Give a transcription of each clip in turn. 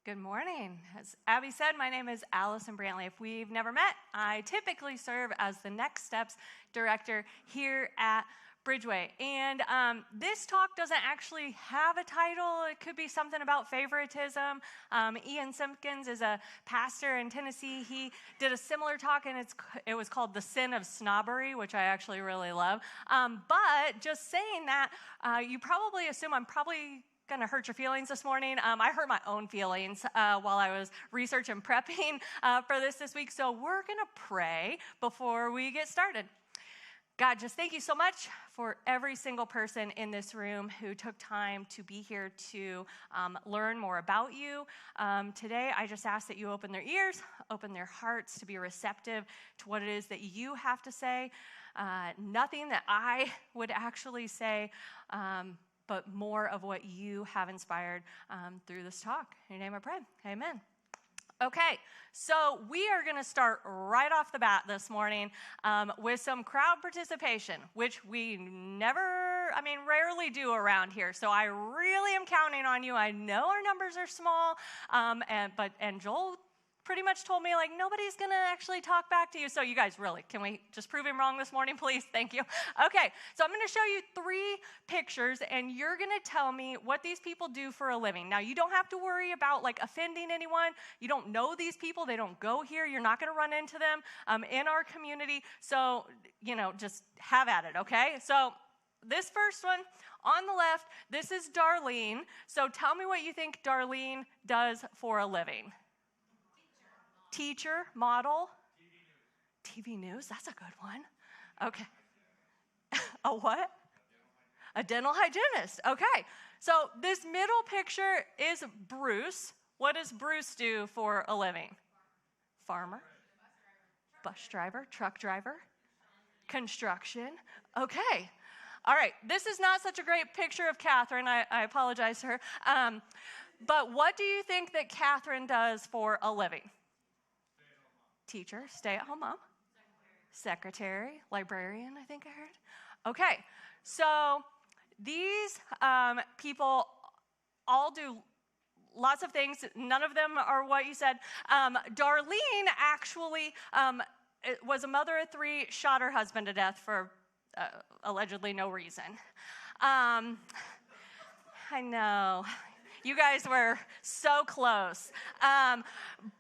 Good morning. As Abby said, my name is Alison Brantley. If we've never met, I typically serve as the Next Steps Director here at Bridgeway. And this talk doesn't actually have a title. It could be something about favoritism. Ian Simpkins is a pastor in Tennessee. He did a similar talk, and it was called The Sin of Snobbery, which I actually really love. But just saying that, you probably assume I'm probably going to hurt your feelings this morning. I hurt my own feelings while I was research and prepping for this week. So we're going to pray before we get started. God, just thank you so much for every single person in this room who took time to be here to learn more about you. Today, I just ask that you open their ears, open their hearts to be receptive to what it is that you have to say. Nothing that I would actually say, but more of what you have inspired through this talk. In your name I pray, amen. Okay, so we are going to start right off the bat this morning with some crowd participation, which we rarely do around here. So I really am counting on you. I know our numbers are small, and Joel pretty much told me, nobody's going to actually talk back to you. So you guys, really, can we just prove him wrong this morning, please? Thank you. Okay, so I'm going to show you 3 pictures, and you're going to tell me what these people do for a living. Now, you don't have to worry about, offending anyone. You don't know these people. They don't go here. You're not going to run into them in our community. So, just have at it, okay? So this first one on the left, this is Darlene. So tell me what you think Darlene does for a living. Teacher, model, TV news. That's a good one. Okay. A what? A dental hygienist. Okay. So this middle picture is Bruce. What does Bruce do for a living? Farmer, bus driver, truck driver, construction. Okay. All right. This is not such a great picture of Catherine. I apologize to her. But what do you think that Catherine does for a living? Teacher, stay-at-home mom, secretary, librarian, I think I heard. Okay, so these people all do lots of things. None of them are what you said. Darlene actually was a mother of 3, shot her husband to death for allegedly no reason. I know. You guys were so close.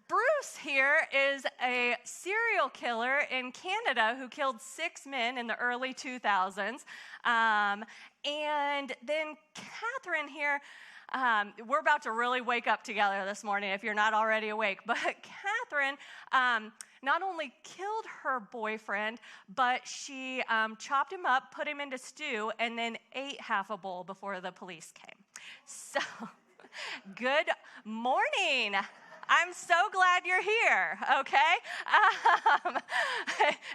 Bruce here is a serial killer in Canada who killed 6 men in the early 2000s. And then Catherine here, we're about to really wake up together this morning if you're not already awake. But Catherine not only killed her boyfriend, but she chopped him up, put him into stew, and then ate half a bowl before the police came. So, good morning. I'm so glad you're here, okay?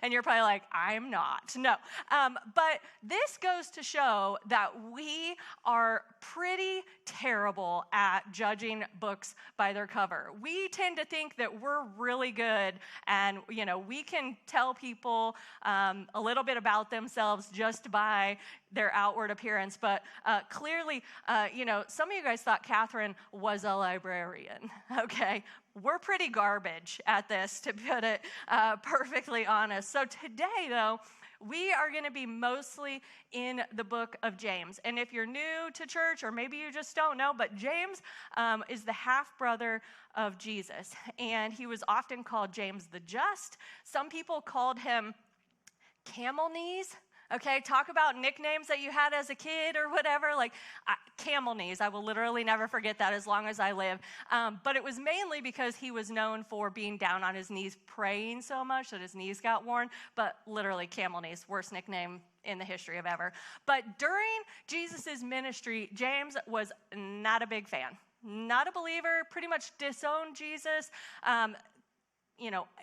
And you're probably like, I'm not. No. But this goes to show that we are pretty terrible at judging books by their cover. We tend to think that we're really good and, we can tell people a little bit about themselves just by their outward appearance. But clearly, some of you guys thought Catherine was a librarian, okay? We're pretty garbage at this, to put it perfectly honest. So today, though, we are going to be mostly in the book of James. And if you're new to church, or maybe you just don't know, but James is the half-brother of Jesus. And he was often called James the Just. Some people called him Camel Knees. Okay, talk about nicknames that you had as a kid or whatever, Camel Knees. I will literally never forget that as long as I live. But it was mainly because he was known for being down on his knees praying so much that his knees got worn. But literally, Camel Knees, worst nickname in the history of ever. But during Jesus' ministry, James was not a big fan, not a believer, pretty much disowned Jesus.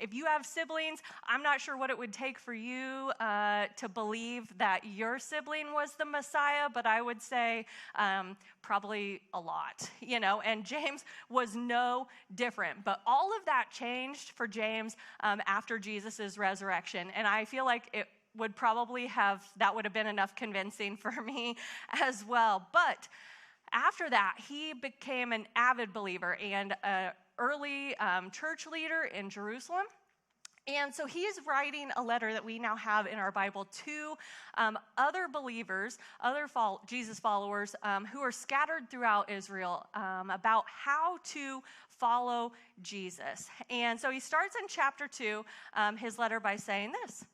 If you have siblings, I'm not sure what it would take for you to believe that your sibling was the Messiah, but I would say probably a lot, and James was no different. But all of that changed for James after Jesus' resurrection, and I feel like that would have been enough convincing for me as well. But After that, he became an avid believer and an early church leader in Jerusalem. And so he's writing a letter that we now have in our Bible to other believers, other Jesus followers who are scattered throughout Israel about how to follow Jesus. And so he starts in chapter 2, his letter, by saying this: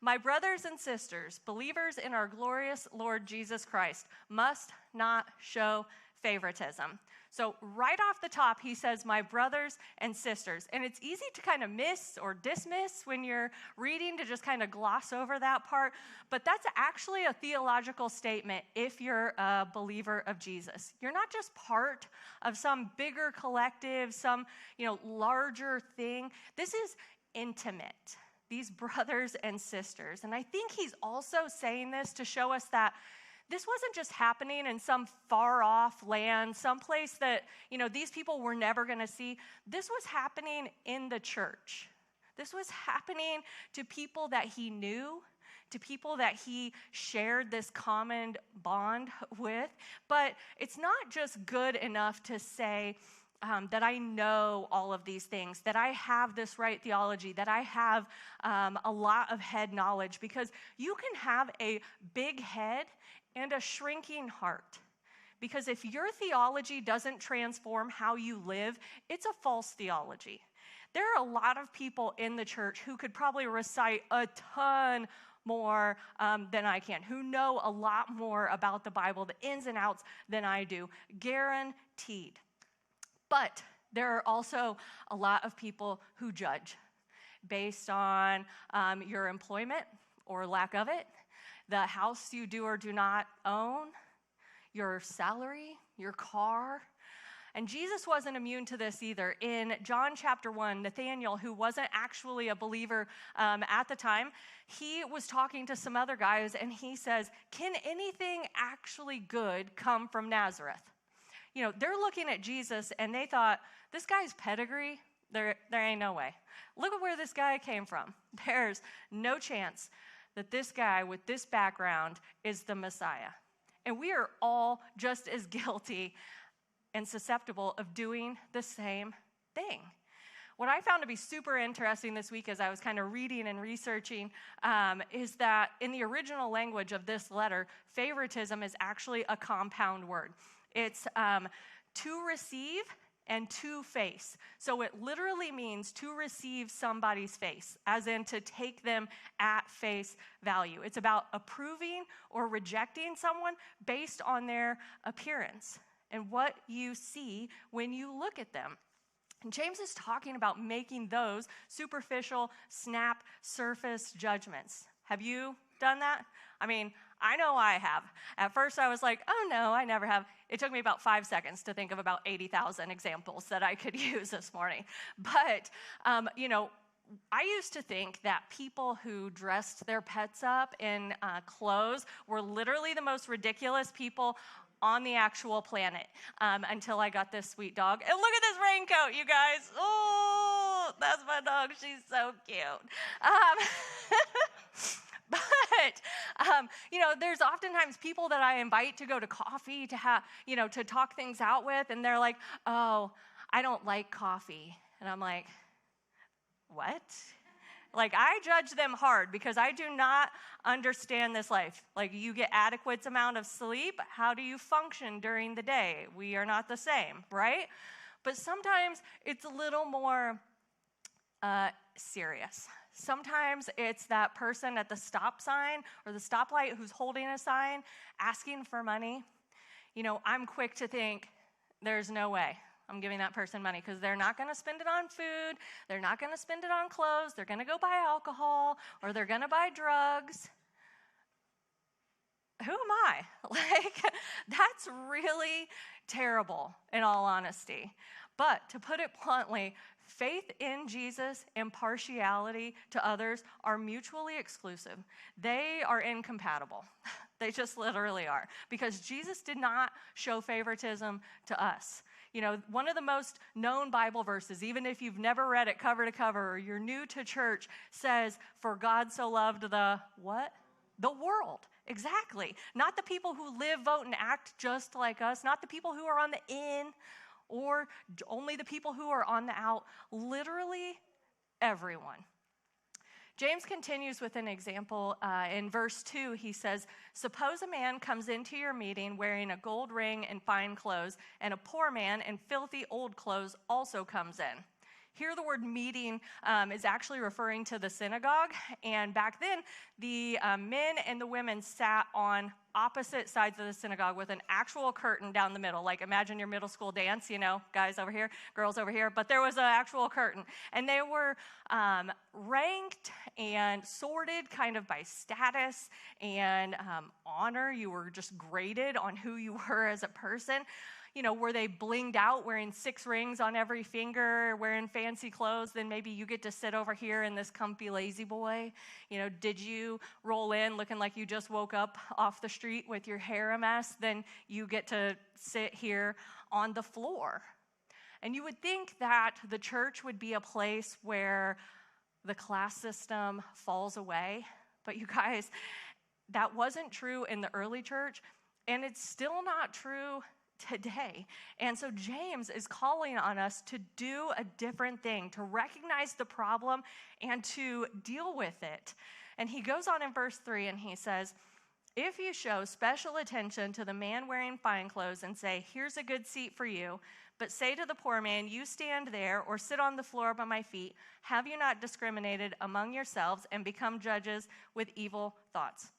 "My brothers and sisters, believers in our glorious Lord Jesus Christ, must not show favoritism." So right off the top, he says, "my brothers and sisters." And it's easy to kind of miss or dismiss when you're reading, to just kind of gloss over that part. But that's actually a theological statement if you're a believer of Jesus. You're not just part of some bigger collective, some, larger thing. This is intimate. These brothers and sisters. And I think he's also saying this to show us that this wasn't just happening in some far-off land, someplace that, these people were never going to see. This was happening in the church. This was happening to people that he knew, to people that he shared this common bond with. But it's not just good enough to say that I know all of these things, that I have this right theology, that I have a lot of head knowledge, because you can have a big head and a shrinking heart. Because if your theology doesn't transform how you live, it's a false theology. There are a lot of people in the church who could probably recite a ton more than I can, who know a lot more about the Bible, the ins and outs, than I do, guaranteed. But there are also a lot of people who judge based on your employment or lack of it, the house you do or do not own, your salary, your car. And Jesus wasn't immune to this either. In John chapter 1, Nathanael, who wasn't actually a believer at the time, he was talking to some other guys, and he says, "Can anything actually good come from Nazareth?" They're looking at Jesus, and they thought, this guy's pedigree, there ain't no way. Look at where this guy came from. There's no chance that this guy with this background is the Messiah. And we are all just as guilty and susceptible of doing the same thing. What I found to be super interesting this week as I was kind of reading and researching is that in the original language of this letter, favoritism is actually a compound word. It's to receive and to face. So it literally means to receive somebody's face, as in to take them at face value. It's about approving or rejecting someone based on their appearance and what you see when you look at them. And James is talking about making those superficial, snap, surface judgments. Have you done that? I know I have. At first I was like, oh no, I never have. It took me about 5 seconds to think of about 80,000 examples that I could use this morning. But, I used to think that people who dressed their pets up in clothes were literally the most ridiculous people on the actual planet until I got this sweet dog. And look at this raincoat, you guys. Oh, that's my dog. She's so cute. But, there's oftentimes people that I invite to go to coffee to have, to talk things out with, and they're like, oh, I don't like coffee. And I'm like, what? Like, I judge them hard because I do not understand this life. Like, you get adequate amount of sleep. How do you function during the day? We are not the same, right? But sometimes it's a little more serious. Sometimes it's that person at the stop sign or the stoplight who's holding a sign asking for money. I'm quick to think, there's no way I'm giving that person money, because they're not going to spend it on food. They're not going to spend it on clothes. They're going to go buy alcohol, or they're going to buy drugs. Who am I? That's really terrible, in all honesty. But to put it bluntly, faith in Jesus and partiality to others are mutually exclusive. They are incompatible. They just literally are. Because Jesus did not show favoritism to us. One of the most known Bible verses, even if you've never read it cover to cover or you're new to church, says, "For God so loved the" what? The world. Exactly. Not the people who live, vote, and act just like us, not the people who are on the in, or only the people who are on the out. Literally everyone. James continues with an example. In verse 2, he says, "Suppose a man comes into your meeting wearing a gold ring and fine clothes, and a poor man in filthy old clothes also comes in." Here the word meeting is actually referring to the synagogue. And back then, the men and the women sat on opposite sides of the synagogue with an actual curtain down the middle. Like imagine your middle school dance, guys over here, girls over here. But there was an actual curtain. And they were ranked and sorted kind of by status and honor. You were just graded on who you were as a person. Were they blinged out, wearing 6 rings on every finger, wearing fancy clothes? Then maybe you get to sit over here in this comfy lazy boy. Did you roll in looking like you just woke up off the street with your hair a mess? Then you get to sit here on the floor. And you would think that the church would be a place where the class system falls away. But you guys, that wasn't true in the early church, and it's still not true today. And so James is calling on us to do a different thing, to recognize the problem and to deal with it. And he goes on in verse 3 and he says, "If you show special attention to the man wearing fine clothes and say, 'Here's a good seat for you,' but say to the poor man, 'You stand there,' or 'Sit on the floor by my feet,' have you not discriminated among yourselves and become judges with evil thoughts?"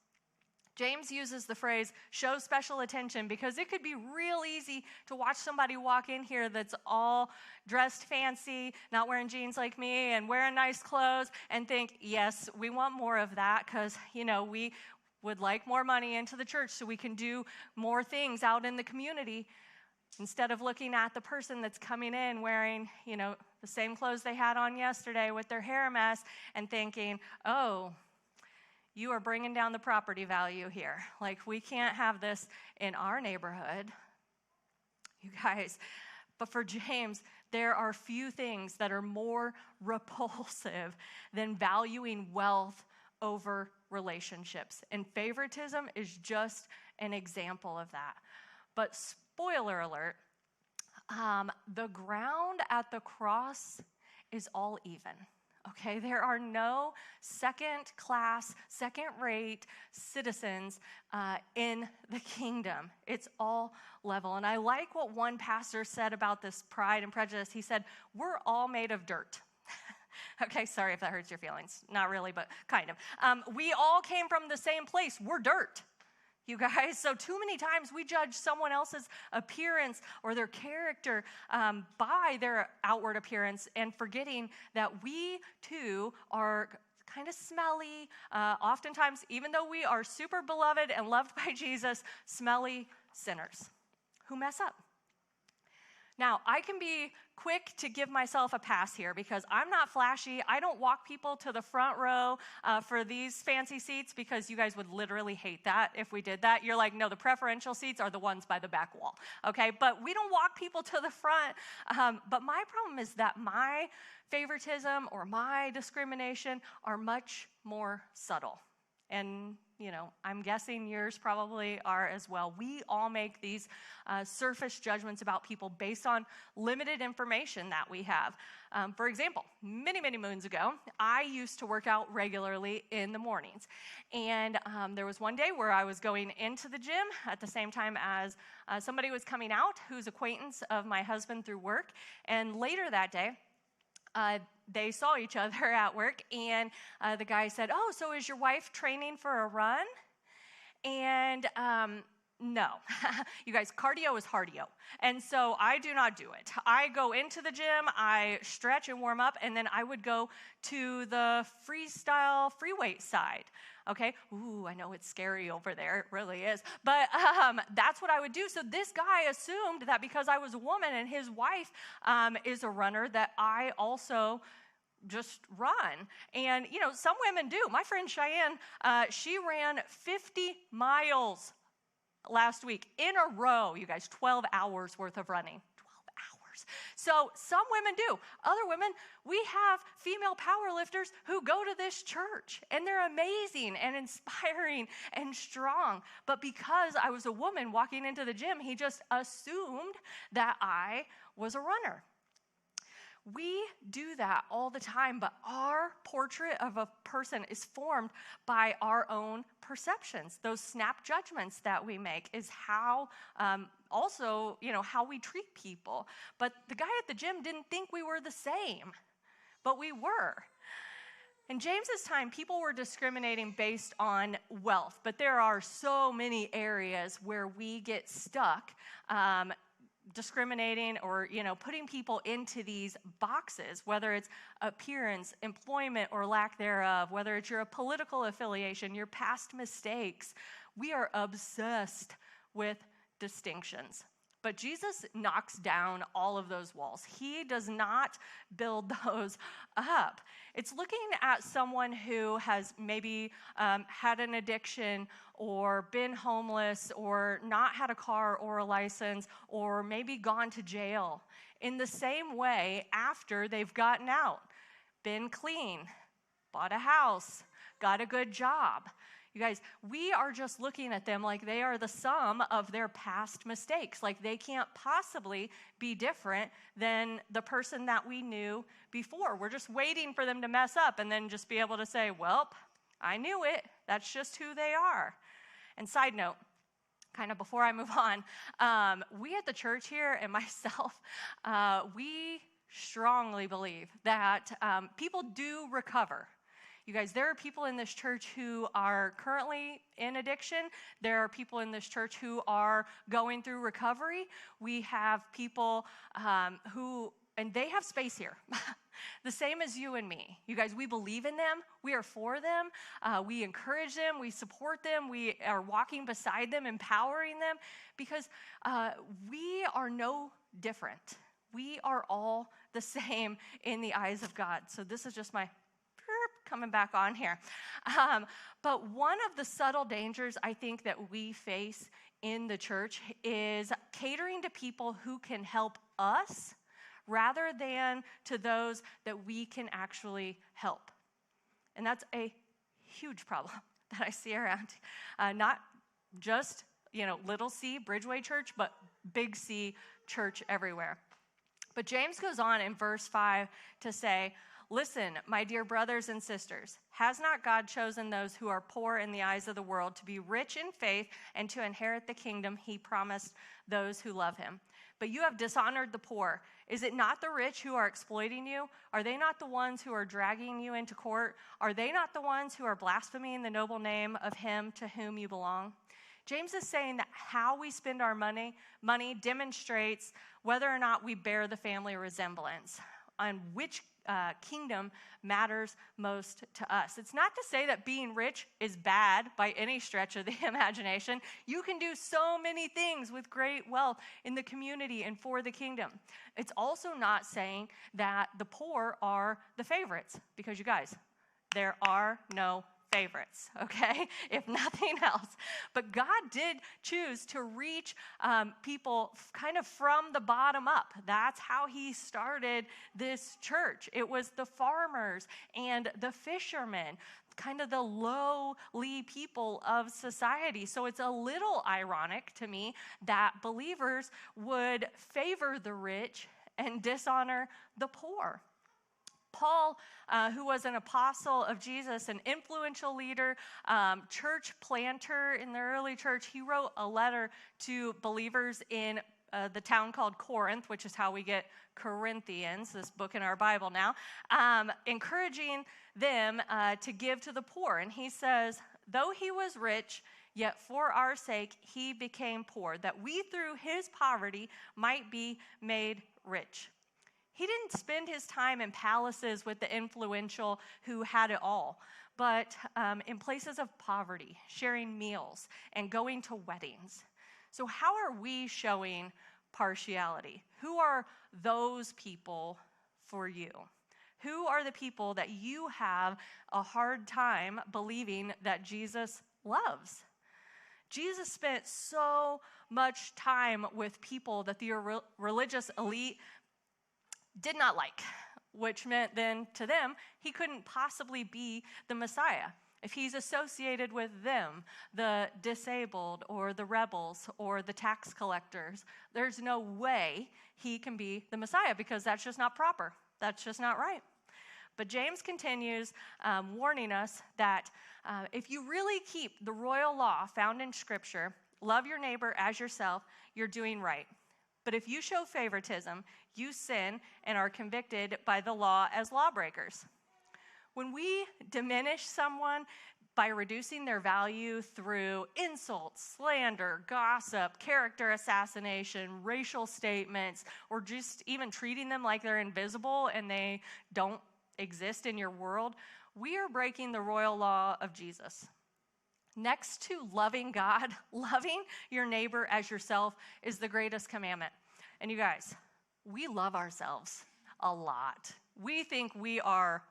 James uses the phrase, "show special attention," because it could be real easy to watch somebody walk in here that's all dressed fancy, not wearing jeans like me, and wearing nice clothes, and think, yes, we want more of that because, we would like more money into the church so we can do more things out in the community, instead of looking at the person that's coming in wearing, the same clothes they had on yesterday with their hair a mess and thinking, oh, you are bringing down the property value here. Like, we can't have this in our neighborhood. You guys, but for James, there are few things that are more repulsive than valuing wealth over relationships. And favoritism is just an example of that. But spoiler alert, the ground at the cross is all even. Okay, there are no second-class, second-rate citizens in the kingdom. It's all level. And I like what one pastor said about this Pride and Prejudice. He said, "We're all made of dirt." Okay, sorry if that hurts your feelings. Not really, but kind of. We all came from the same place. We're dirt. You guys, so too many times we judge someone else's appearance or their character by their outward appearance, and forgetting that we too are kind of smelly, oftentimes, even though we are super beloved and loved by Jesus, smelly sinners who mess up. Now, I can be quick to give myself a pass here because I'm not flashy. I don't walk people to the front row for these fancy seats, because you guys would literally hate that if we did that. You're like, no, the preferential seats are the ones by the back wall, okay? But we don't walk people to the front. But my problem is that my favoritism or my discrimination are much more subtle. And I'm guessing yours probably are as well. We all make these surface judgments about people based on limited information that we have. For example, many, many moons ago, I used to work out regularly in the mornings. And there was one day where I was going into the gym at the same time as somebody was coming out who's acquaintance of my husband through work. And later that day, they saw each other at work, and the guy said, "Oh, so is your wife training for a run?" And no. You guys, cardio is hardio. And so I do not do it. I go into the gym, I stretch and warm up, and then I would go to the freestyle free weight side. Okay? Ooh, I know it's scary over there. It really is. But that's what I would do. So this guy assumed that because I was a woman and his wife is a runner, that I also just run. And, some women do. My friend Cheyenne, she ran 50 miles last week in a row. You guys, 12 hours worth of running. 12 hours. So some women do. Other women, we have female powerlifters who go to this church, and they're amazing and inspiring and strong. But because I was a woman walking into the gym, he just assumed that I was a runner. We do that all the time, but our portrait of a person is formed by our own perceptions. Those snap judgments that we make is how, also, how we treat people. But the guy at the gym didn't think we were the same, but we were. In James's time, people were discriminating based on wealth, but there are so many areas where we get stuck discriminating or, putting people into these boxes, whether it's appearance, employment, or lack thereof, whether it's your political affiliation, your past mistakes. We are obsessed with distinctions. But Jesus knocks down all of those walls. He does not build those up. It's looking at someone who has maybe had an addiction or been homeless or not had a car or a license or maybe gone to jail in the same way after they've gotten out, been clean, bought a house, got a good job. You guys, we are just looking at them like they are the sum of their past mistakes, like they can't possibly be different than the person that we knew before. We're just waiting for them to mess up and then just be able to say, well, I knew it. That's just who they are. And side note, kind of before I move on, we at the church here and myself, we strongly believe that people do recover. You guys, there are people in this church who are currently in addiction. There are people in this church who are going through recovery. We have people and they have space here. The same as you and me. You guys, we believe in them. We are for them. We encourage them. We support them. We are walking beside them, empowering them, because we are no different. We are all the same in the eyes of God. So this is just my coming back on here. But one of the subtle dangers I think that we face in the church is catering to people who can help us rather than to those that we can actually help. And that's a huge problem that I see around. Not just, little C, Bridgeway Church, but big C, church everywhere. But James goes on in verse 5 to say, listen, my dear brothers and sisters, has not God chosen those who are poor in the eyes of the world to be rich in faith and to inherit the kingdom he promised those who love him? But you have dishonored the poor. Is it not the rich who are exploiting you? Are they not the ones who are dragging you into court? Are they not the ones who are blaspheming the noble name of him to whom you belong? James is saying that how we spend our money demonstrates whether or not we bear the family resemblance on which kingdom matters most to us. It's not to say that being rich is bad by any stretch of the imagination. You can do so many things with great wealth in the community and for the kingdom. It's also not saying that the poor are the favorites, because you guys, there are no favorites, okay, if nothing else. But God did choose to reach people kind of from the bottom up. That's how he started this church. It was the farmers and the fishermen, kind of the lowly people of society. So it's a little ironic to me that believers would favor the rich and dishonor the poor. Paul, who was an apostle of Jesus, an influential leader, church planter in the early church, he wrote a letter to believers in the town called Corinth, which is how we get Corinthians, this book in our Bible now, encouraging them to give to the poor. And he says, though he was rich, yet for our sake he became poor, that we through his poverty might be made rich. He didn't spend his time in palaces with the influential who had it all, but in places of poverty, sharing meals and going to weddings. So how are we showing partiality? Who are those people for you? Who are the people that you have a hard time believing that Jesus loves? Jesus spent so much time with people that the religious elite did not like, which meant then to them, he couldn't possibly be the Messiah. If he's associated with them, the disabled or the rebels or the tax collectors, there's no way he can be the Messiah because that's just not proper. That's just not right. But James continues warning us that if you really keep the royal law found in Scripture, love your neighbor as yourself, you're doing right. But if you show favoritism, you sin and are convicted by the law as lawbreakers. When we diminish someone by reducing their value through insults, slander, gossip, character assassination, racial statements, or just even treating them like they're invisible and they don't exist in your world, we are breaking the royal law of Jesus. Next to loving God, loving your neighbor as yourself is the greatest commandment. And you guys, we love ourselves a lot. We think we are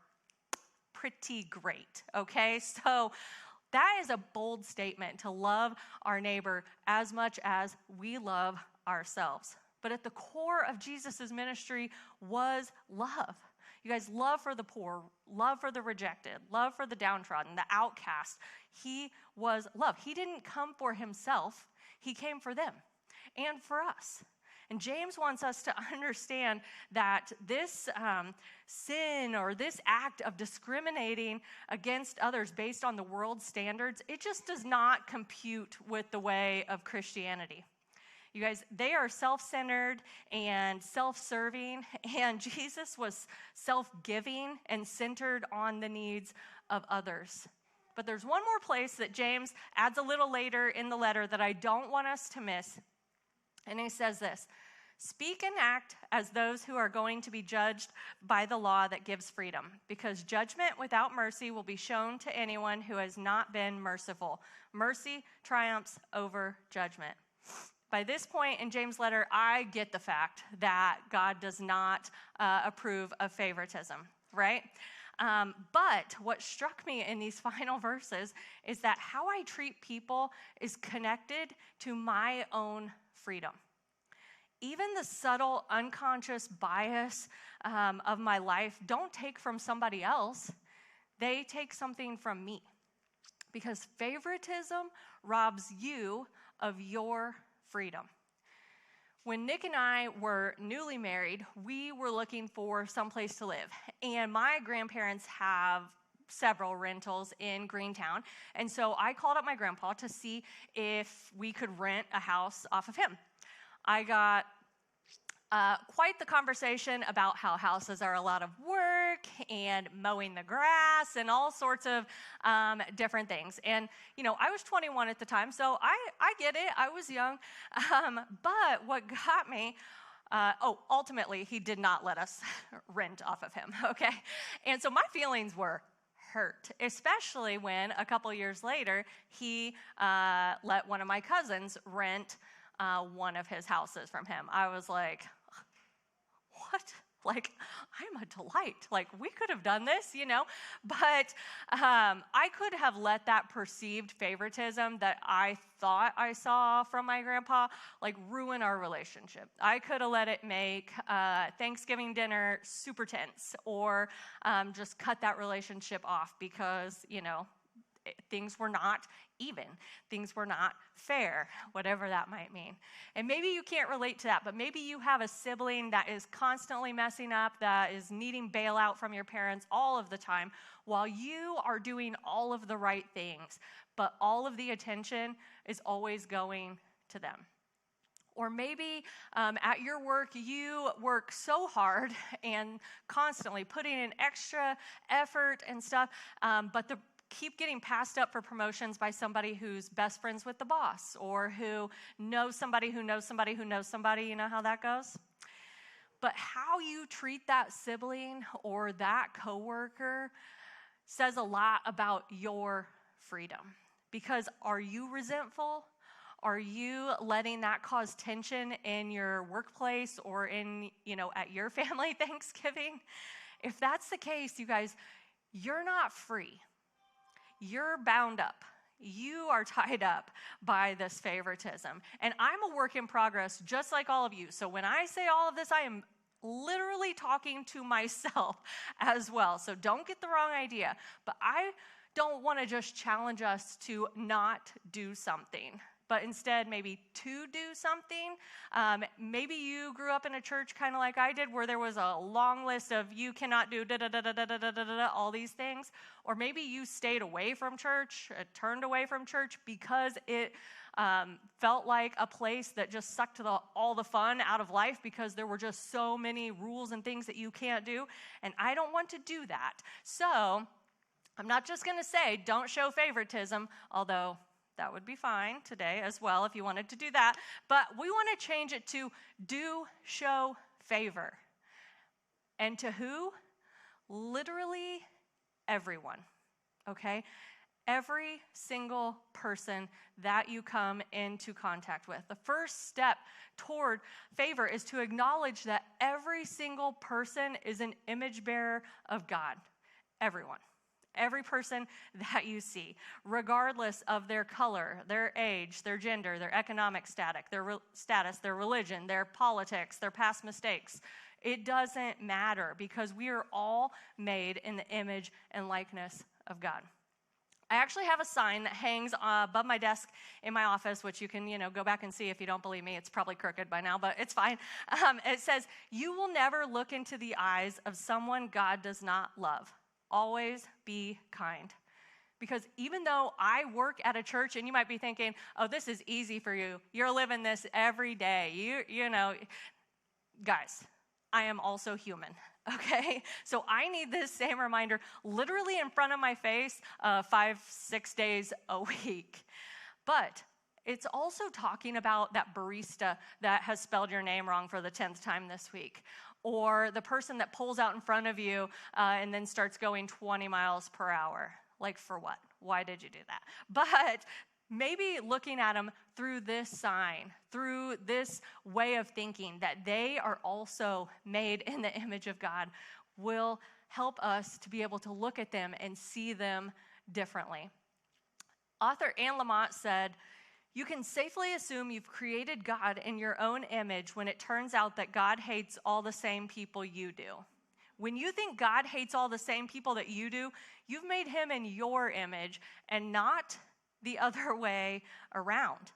pretty great, okay? So that is a bold statement to love our neighbor as much as we love ourselves. But at the core of Jesus' ministry was love. You guys, love for the poor, love for the rejected, love for the downtrodden, the outcast. He was love. He didn't come for himself. He came for them and for us. And James wants us to understand that this sin or this act of discriminating against others based on the world's standards, it just does not compute with the way of Christianity. You guys, they are self-centered and self-serving, and Jesus was self-giving and centered on the needs of others. But there's one more place that James adds a little later in the letter that I don't want us to miss. And he says this: speak and act as those who are going to be judged by the law that gives freedom, because judgment without mercy will be shown to anyone who has not been merciful. Mercy triumphs over judgment. By this point in James' letter, I get the fact that God does not approve of favoritism, right? But what struck me in these final verses is that how I treat people is connected to my own freedom. Even the subtle, unconscious bias of my life don't take from somebody else. They take something from me. Because favoritism robs you of your freedom. When Nick and I were newly married, we were looking for someplace to live. And my grandparents have several rentals in Greentown. And so I called up my grandpa to see if we could rent a house off of him. I got quite the conversation about how houses are a lot of work and mowing the grass and all sorts of different things. And, you know, I was 21 at the time, so I get it. I was young. But what got me, ultimately, he did not let us rent off of him, okay? And so my feelings were hurt, especially when a couple years later, he let one of my cousins rent one of his houses from him. I was like, what? Like, I'm a delight. Like, we could have done this, you know? But I could have let that perceived favoritism that I thought I saw from my grandpa, like, ruin our relationship. I could have let it make Thanksgiving dinner super tense, or just cut that relationship off because, you know, things were not even. Things were not fair, whatever that might mean. And maybe you can't relate to that, but maybe you have a sibling that is constantly messing up, that is needing bailout from your parents all of the time, while you are doing all of the right things, but all of the attention is always going to them. Or maybe at your work, you work so hard and constantly putting in extra effort and stuff, but keep getting passed up for promotions by somebody who's best friends with the boss, or who knows somebody who knows somebody who knows somebody. You know how that goes? But how you treat that sibling or that coworker says a lot about your freedom. Because are you resentful? Are you letting that cause tension in your workplace or in, you know, at your family Thanksgiving? If that's the case, you guys, you're not free. You're bound up. You are tied up by this favoritism. And I'm a work in progress, just like all of you. So when I say all of this, I am literally talking to myself as well. So don't get the wrong idea. But I don't want to just challenge us to not do something, but instead maybe to do something. Maybe you grew up in a church kind of like I did, where there was a long list of you cannot do all these things. Or maybe you stayed away from church, turned away from church because it felt like a place that just sucked all the fun out of life because there were just so many rules and things that you can't do. And I don't want to do that. So I'm not just going to say don't show favoritism, although that would be fine today as well if you wanted to do that. But we want to change it to do show favor. And to who? Literally everyone, okay? Every single person that you come into contact with. The first step toward favor is to acknowledge that every single person is an image bearer of God. Everyone. Every person that you see, regardless of their color, their age, their gender, their economic status, their religion, their politics, their past mistakes. It doesn't matter because we are all made in the image and likeness of God. I actually have a sign that hangs above my desk in my office, which you can, go back and see if you don't believe me. It's probably crooked by now, but it's fine. It says, "You will never look into the eyes of someone God does not love. Always be kind." Because even though I work at a church, and you might be thinking, oh, this is easy for you. You're living this every day. You know, guys, I am also human, okay? So I need this same reminder literally in front of my face 5-6 days a week. But it's also talking about that barista that has spelled your name wrong for the 10th time this week, or the person that pulls out in front of you and then starts going 20 miles per hour. Like, for what? Why did you do that? But maybe looking at them through this sign, through this way of thinking that they are also made in the image of God, will help us to be able to look at them and see them differently. Author Anne Lamott said, "You can safely assume you've created God in your own image when it turns out that God hates all the same people you do." When you think God hates all the same people that you do, you've made him in your image and not the other way around.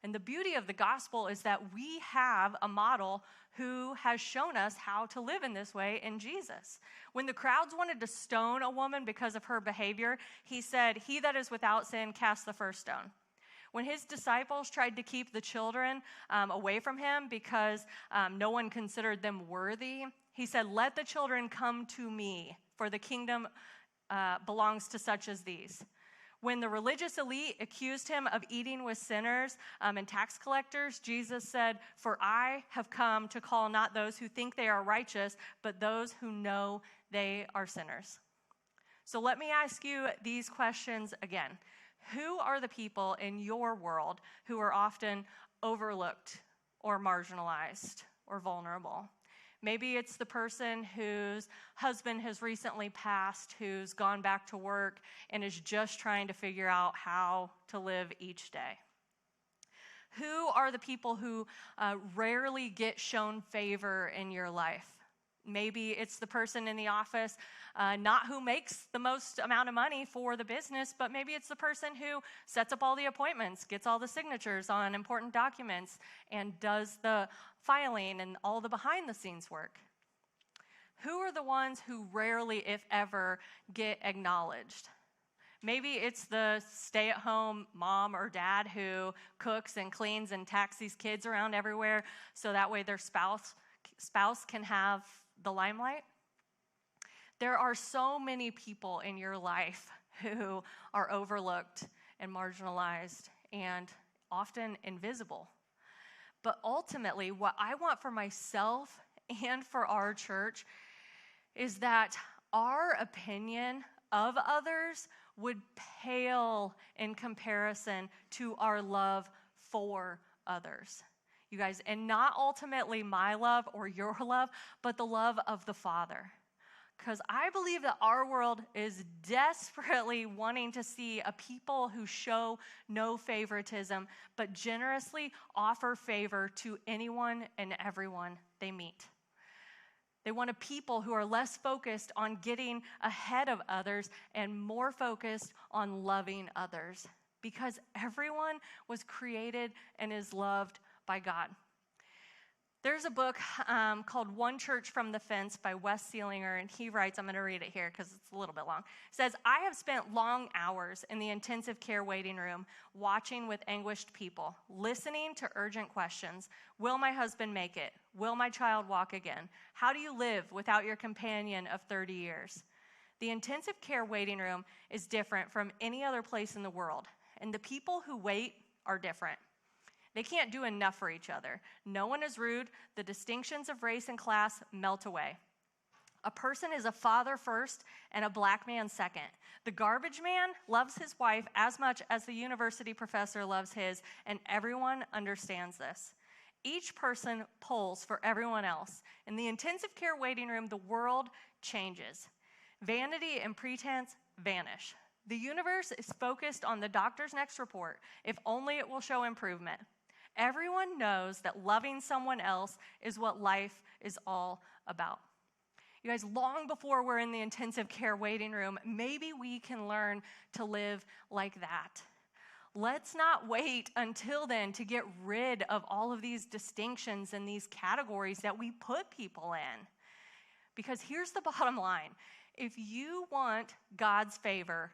And the beauty of the gospel is that we have a model who has shown us how to live in this way in Jesus. When the crowds wanted to stone a woman because of her behavior, he said, "He that is without sin, cast the first stone." When his disciples tried to keep the children away from him because no one considered them worthy, he said, "Let the children come to me, for the kingdom belongs to such as these." When the religious elite accused him of eating with sinners and tax collectors, Jesus said, "For I have come to call not those who think they are righteous, but those who know they are sinners." So let me ask you these questions again. Who are the people in your world who are often overlooked or marginalized or vulnerable? Maybe it's the person whose husband has recently passed, who's gone back to work and is just trying to figure out how to live each day. Who are the people who rarely get shown favor in your life? Maybe it's the person in the office, not who makes the most amount of money for the business, but maybe it's the person who sets up all the appointments, gets all the signatures on important documents, and does the filing and all the behind-the-scenes work. Who are the ones who rarely, if ever, get acknowledged? Maybe it's the stay-at-home mom or dad who cooks and cleans and tacks these kids around everywhere so that way their spouse can have the limelight. There are so many people in your life who are overlooked and marginalized and often invisible. But ultimately, what I want for myself and for our church is that our opinion of others would pale in comparison to our love for others. You guys, and not ultimately my love or your love, but the love of the Father. Because I believe that our world is desperately wanting to see a people who show no favoritism, but generously offer favor to anyone and everyone they meet. They want a people who are less focused on getting ahead of others and more focused on loving others, because everyone was created and is loved by God. There's a book called One Church from the Fence by Wes Seelinger, and he writes, I'm going to read it here because it's a little bit long. It says, I have spent long hours in the intensive care waiting room watching with anguished people, listening to urgent questions. Will my husband make it? Will my child walk again? How do you live without your companion of 30 years? The intensive care waiting room is different from any other place in the world, and the people who wait are different. They can't do enough for each other. No one is rude. The distinctions of race and class melt away. A person is a father first and a black man second. The garbage man loves his wife as much as the university professor loves his, and everyone understands this. Each person pulls for everyone else. In the intensive care waiting room, the world changes. Vanity and pretense vanish. The universe is focused on the doctor's next report, if only it will show improvement. Everyone knows that loving someone else is what life is all about. You guys, long before we're in the intensive care waiting room, maybe we can learn to live like that. Let's not wait until then to get rid of all of these distinctions and these categories that we put people in. Because here's the bottom line. If you want God's favor,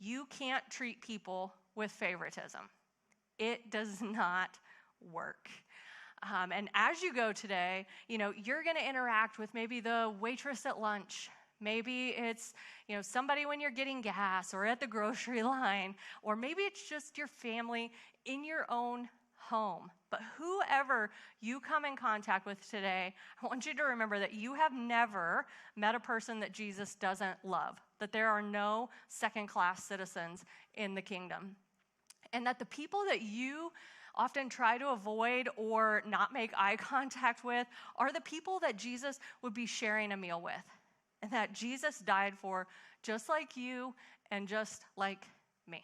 you can't treat people with favoritism. It does not work. And as you go today, you're going to interact with maybe the waitress at lunch. Maybe it's, somebody when you're getting gas or at the grocery line, or maybe it's just your family in your own home. But whoever you come in contact with today, I want you to remember that you have never met a person that Jesus doesn't love, that there are no second-class citizens in the kingdom. And that the people that you often try to avoid or not make eye contact with are the people that Jesus would be sharing a meal with. And that Jesus died for just like you and just like me.